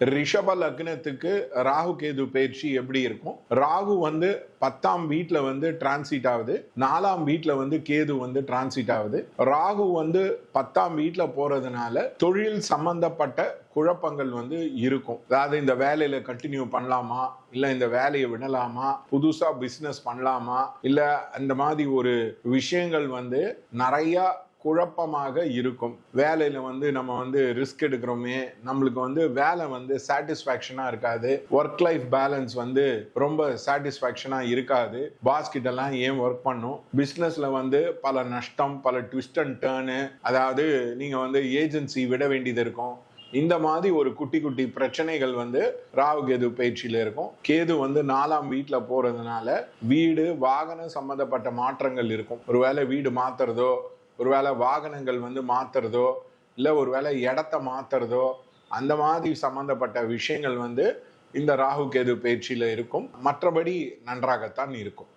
ரிஷப லக்னத்துக்கு ராகு கேது பயிற்சி எப்படி இருக்கும்? ராகு வந்து 10ஆம் வீட்டுல வந்து டிரான்சிட் ஆகுது, 4ஆம் வீட்டுல வந்து கேது வந்து டிரான்சிட் ஆகுது. ராகு வந்து 10ஆம் வீட்டுல போறதுனால தொழில் சம்பந்தப்பட்ட குழப்பங்கள் வந்து இருக்கும். அதாவது இந்த வேலையில கண்டினியூ பண்ணலாமா, இல்ல இந்த வேலையை விடலாமா, புதுசா பிசினஸ் பண்ணலாமா, இல்ல அந்த மாதிரி ஒரு விஷயங்கள் வந்து நிறைய குழப்பமாக இருக்கும். வேலையில வந்து நம்ம வந்து ரிஸ்க் எடுக்கிறோமே, நம்மளுக்கு வந்து வேலை வந்து சாட்டிஸ்ஃபேக்ஷனா இருக்காது, ஒர்க் லைஃப் பேலன்ஸ் வந்து ரொம்ப சாட்டிஸ்ஃபேக்ஷனா இருக்காது, பாஸ் கிட்ட எல்லாம் ஏன் ஒர்க் பண்ணும், பிசினஸ்ல வந்து பல நஷ்டம், பல ட்விஸ்ட் அண்ட் டர்னு, அதாவது நீங்க வந்து ஏஜென்சி விட வேண்டியது இருக்கும். இந்த மாதிரி ஒரு குட்டி குட்டி பிரச்சனைகள் வந்து ராகு கேது பயிற்சியில இருக்கும். கேது வந்து 4ஆம் வீட்டுல போறதுனால வீடு வாகனம் சம்பந்தப்பட்ட மாற்றங்கள் இருக்கும். ஒருவேளை வீடு மாத்துறதோ, ஒருவேளை வாகனங்கள் வந்து மாத்துறதோ, இல்ல ஒருவேளை இடத்த மாத்துறதோ, அந்த மாதிரி சம்பந்தப்பட்ட விஷயங்கள் வந்து இந்த ராகு கேது பயிற்சியில இருக்கும். மற்றபடி நன்றாகத்தான் இருக்கும்.